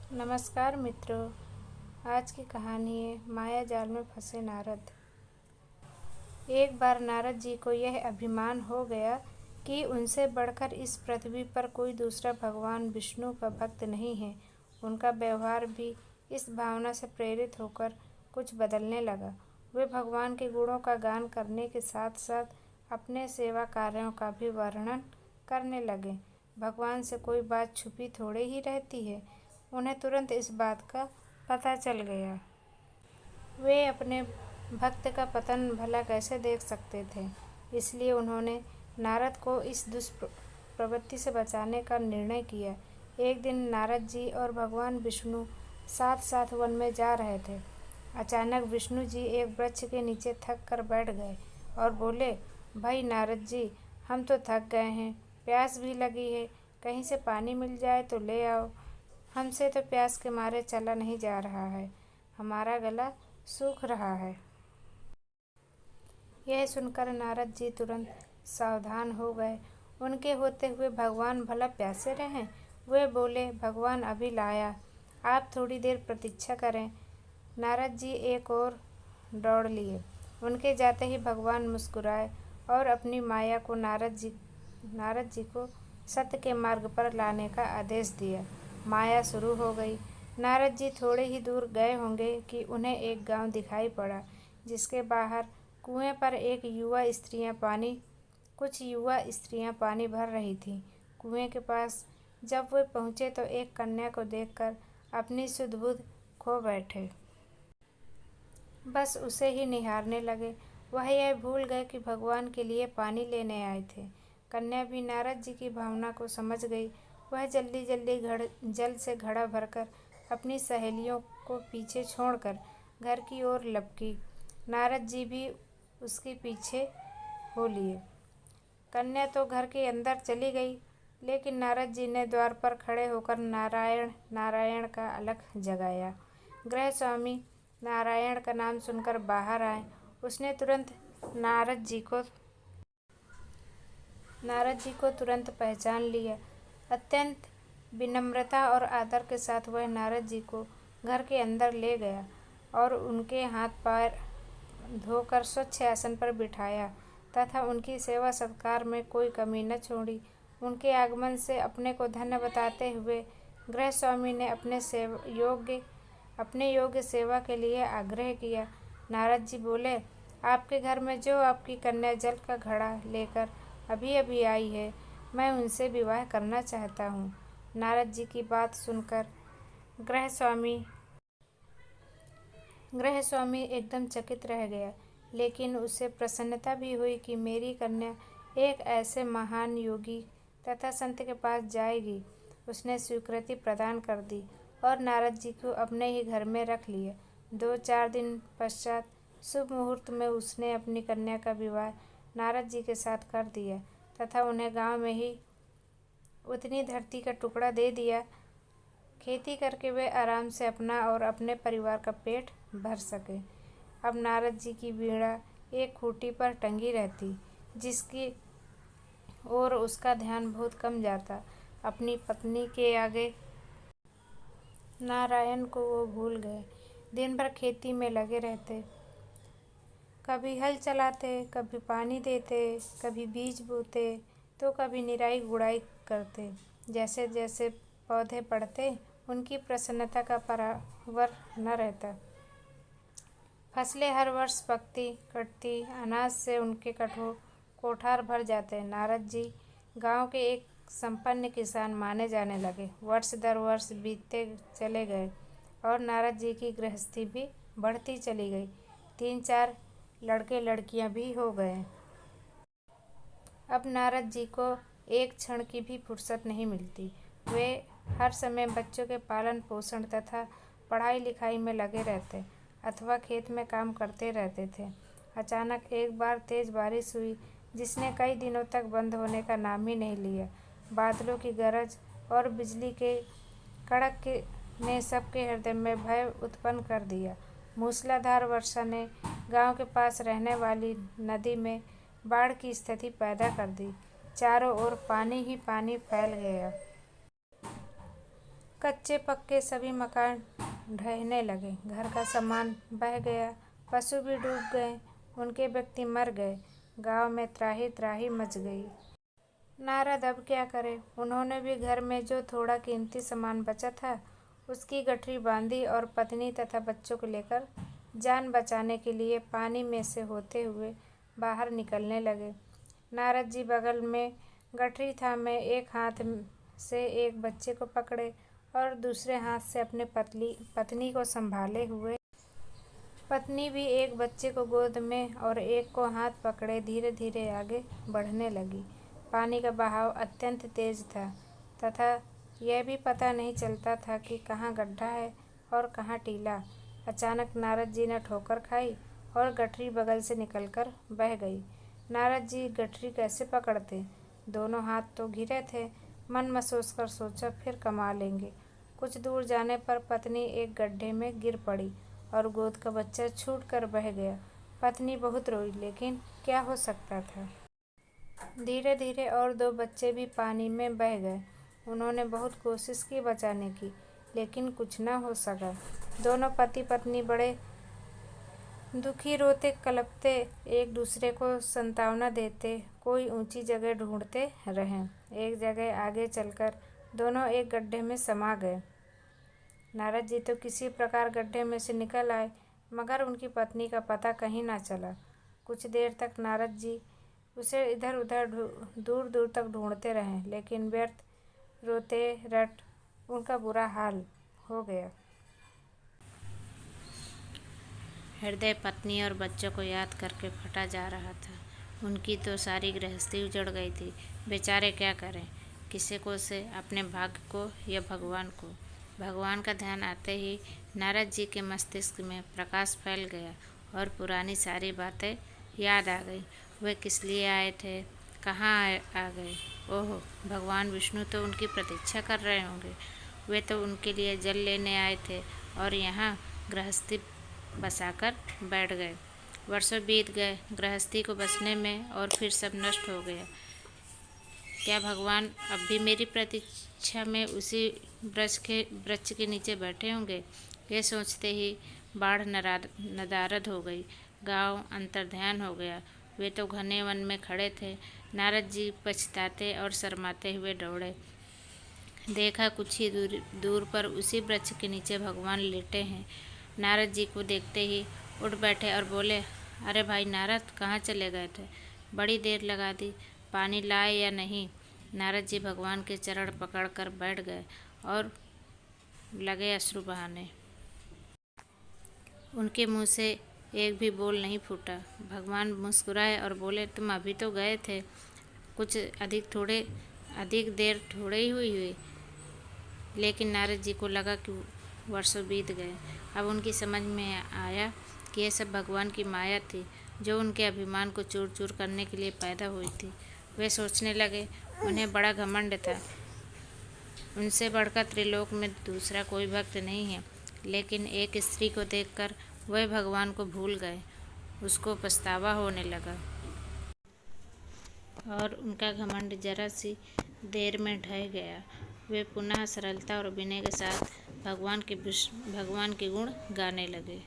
नमस्कार मित्रों। आज की कहानी है माया जाल में फंसे नारद। एक बार नारद जी को यह अभिमान हो गया कि उनसे बढ़कर इस पृथ्वी पर कोई दूसरा भगवान विष्णु का भक्त नहीं है। उनका व्यवहार भी इस भावना से प्रेरित होकर कुछ बदलने लगा। वे भगवान के गुणों का गान करने के साथ साथ अपने सेवा कार्यों का भी वर्णन करने लगे। भगवान से कोई बात छुपी थोड़े ही रहती है। उन्हें तुरंत इस बात का पता चल गया। वे अपने भक्त का पतन भला कैसे देख सकते थे, इसलिए उन्होंने नारद को इस दुष्प्रवृत्ति से बचाने का निर्णय किया। एक दिन नारद जी और भगवान विष्णु साथ साथ वन में जा रहे थे। अचानक विष्णु जी एक वृक्ष के नीचे थक कर बैठ गए और बोले, भाई नारद जी, हम तो थक गए हैं, प्यास भी लगी है, कहीं से पानी मिल जाए तो ले आओ। हमसे तो प्यास के मारे चला नहीं जा रहा है, हमारा गला सूख रहा है। यह सुनकर नारद जी तुरंत सावधान हो गए। उनके होते हुए भगवान भला प्यासे रहें? वे बोले, भगवान अभी लाया, आप थोड़ी देर प्रतीक्षा करें। नारद जी एक और दौड़ लिए। उनके जाते ही भगवान मुस्कुराए और अपनी माया को नारद जी को सत्य के मार्ग पर लाने का आदेश दिया। माया शुरू हो गई। नारद जी थोड़े ही दूर गए होंगे कि उन्हें एक गांव दिखाई पड़ा, जिसके बाहर कुएं पर कुछ युवा स्त्रियां पानी भर रही थीं। कुएं के पास जब वे पहुंचे तो एक कन्या को देखकर अपनी सुध बुध खो बैठे। बस उसे ही निहारने लगे। वह यह भूल गए कि भगवान के लिए पानी लेने आए थे। कन्या भी नारद जी की भावना को समझ गई। वह जल्दी जल्दी जल से घड़ा भरकर अपनी सहेलियों को पीछे छोड़कर घर की ओर लपकी। नारद जी भी उसके पीछे हो लिए। कन्या तो घर के अंदर चली गई, लेकिन नारद जी ने द्वार पर खड़े होकर नारायण नारायण का अलख जगाया। गृह स्वामी नारायण का नाम सुनकर बाहर आए। उसने तुरंत नारद जी को तुरंत पहचान लिया। अत्यंत विनम्रता और आदर के साथ वह नारद जी को घर के अंदर ले गया और उनके हाथ पैर धोकर स्वच्छ आसन पर बिठाया तथा उनकी सेवा सत्कार में कोई कमी न छोड़ी। उनके आगमन से अपने को धन्य बताते हुए गृह स्वामी ने अपने योग्य सेवा के लिए आग्रह किया। नारद जी बोले, आपके घर में जो आपकी कन्या जल का घड़ा लेकर अभी अभी आई है, मैं उनसे विवाह करना चाहता हूँ। नारद जी की बात सुनकर गृह स्वामी एकदम चकित रह गया, लेकिन उसे प्रसन्नता भी हुई कि मेरी कन्या एक ऐसे महान योगी तथा संत के पास जाएगी। उसने स्वीकृति प्रदान कर दी और नारद जी को अपने ही घर में रख लिया। 2-4 दिन पश्चात शुभ मुहूर्त में उसने अपनी कन्या का विवाह नारद जी के साथ कर दिया तथा उन्हें गांव में ही उतनी धरती का टुकड़ा दे दिया। खेती करके वे आराम से अपना और अपने परिवार का पेट भर सके। अब नारद जी की वीणा एक खूंटी पर टंगी रहती, जिसकी ओर उसका ध्यान बहुत कम जाता। अपनी पत्नी के आगे नारायण को वो भूल गए। दिन भर खेती में लगे रहते, कभी हल चलाते, कभी पानी देते, कभी बीज बोते, तो कभी निराई गुड़ाई करते। जैसे जैसे पौधे बढ़ते, उनकी प्रसन्नता का परावर न रहता। फसलें हर वर्ष पकती कटती, अनाज से उनके कोठार भर जाते। नारद जी गांव के एक संपन्न किसान माने जाने लगे। वर्ष दर वर्ष बीतते चले गए और नारद जी की गृहस्थी भी बढ़ती चली गई। 3-4 लड़के लड़कियां भी हो गए। अब नारद जी को एक क्षण की भी फुर्सत नहीं मिलती। वे हर समय बच्चों के पालन पोषण तथा पढ़ाई लिखाई में लगे रहते अथवा खेत में काम करते रहते थे। अचानक एक बार तेज बारिश हुई, जिसने कई दिनों तक बंद होने का नाम ही नहीं लिया। बादलों की गरज और बिजली के ने सबके हृदय में भय उत्पन्न कर दिया। मूसलाधार वर्षा ने गांव के पास रहने वाली नदी में बाढ़ की स्थिति पैदा कर दी। चारों ओर पानी ही पानी फैल गया। कच्चे पक्के सभी मकान ढहने लगे, घर का सामान बह गया, पशु भी डूब गए, उनके व्यक्ति मर गए, गांव में त्राही त्राही मच गई। नारद अब क्या करे? उन्होंने भी घर में जो थोड़ा कीमती सामान बचा था उसकी गठरी बांधी और पत्नी तथा बच्चों को लेकर जान बचाने के लिए पानी में से होते हुए बाहर निकलने लगे। नारद जी बगल में गठरी थामे एक हाथ से एक बच्चे को पकड़े और दूसरे हाथ से अपने पत्नी को संभाले हुए, पत्नी भी एक बच्चे को गोद में और एक को हाथ पकड़े धीरे धीरे आगे बढ़ने लगी। पानी का बहाव अत्यंत तेज था तथा यह भी पता नहीं चलता था कि कहाँ गड्ढा है और कहाँ टीला। अचानक नारद जी ने ठोकर खाई और गठरी बगल से निकलकर बह गई। नारद जी गठरी कैसे पकड़ते? दोनों हाथ तो घिरे थे। मन में सोचकर सोचा फिर कमा लेंगे। कुछ दूर जाने पर पत्नी एक गड्ढे में गिर पड़ी और गोद का बच्चा छूट कर बह गया। पत्नी बहुत रोई, लेकिन क्या हो सकता था। धीरे धीरे और दो बच्चे भी पानी में बह गए। उन्होंने बहुत कोशिश की बचाने की, लेकिन कुछ न हो सका। दोनों पति पत्नी बड़े दुखी रोते कलपते एक दूसरे को सांत्वना देते कोई ऊंची जगह ढूंढते रहे। एक जगह आगे चलकर दोनों एक गड्ढे में समा गए। नारद जी तो किसी प्रकार गड्ढे में से निकल आए, मगर उनकी पत्नी का पता कहीं ना चला। कुछ देर तक नारद जी उसे इधर उधर दूर दूर तक ढूंढते रहे, लेकिन व्यर्थ। रोते रट उनका बुरा हाल हो गया। हृदय पत्नी और बच्चों को याद करके फटा जा रहा था। उनकी तो सारी गृहस्थी उजड़ गई थी। बेचारे क्या करें, किसी को से अपने भाग्य को या भगवान को। भगवान का ध्यान आते ही नारद जी के मस्तिष्क में प्रकाश फैल गया और पुरानी सारी बातें याद आ गई। वे किस लिए आए थे, कहाँ आ गए? ओह, भगवान विष्णु तो उनकी प्रतीक्षा कर रहे होंगे। वे तो उनके लिए जल लेने आए थे और यहाँ गृहस्थी बसाकर बैठ गए। वर्षों बीत गए गृहस्थी को बसने में और फिर सब नष्ट हो गया। क्या भगवान अब भी मेरी प्रतीक्षा में उसी वृक्ष के नीचे बैठे होंगे? ये सोचते ही बाढ़ नदारद हो गई। गांव अंतर्ध्यान हो गया। वे तो घने वन में खड़े थे। नारद जी पछताते और शर्माते हुए दौड़े। देखा कुछ ही दूर पर उसी वृक्ष के नीचे भगवान लेटे हैं। नारद जी को देखते ही उठ बैठे और बोले, अरे भाई नारद, कहाँ चले गए थे? बड़ी देर लगा दी, पानी लाए या नहीं? नारद जी भगवान के चरण पकड़कर बैठ गए और लगे अश्रु बहाने। उनके मुंह से एक भी बोल नहीं फूटा। भगवान मुस्कुराए और बोले, तुम अभी तो गए थे, कुछ अधिक देर थोड़े ही हुई। लेकिन नारद जी को लगा कि वर्षों बीत गए। अब उनकी समझ में आया कि यह सब भगवान की माया थी, जो उनके अभिमान को चूर चूर करने के लिए पैदा हुई थी। वे सोचने लगे, उन्हें बड़ा घमंड था, उनसे बढ़कर त्रिलोक में दूसरा कोई भक्त नहीं है। लेकिन एक स्त्री को देखकर वह भगवान को भूल गए। उसको पछतावा होने लगा और उनका घमंड जरा सी देर में ढह गया। वे पुनः सरलता और विनय के साथ भगवान के गुण गाने लगे।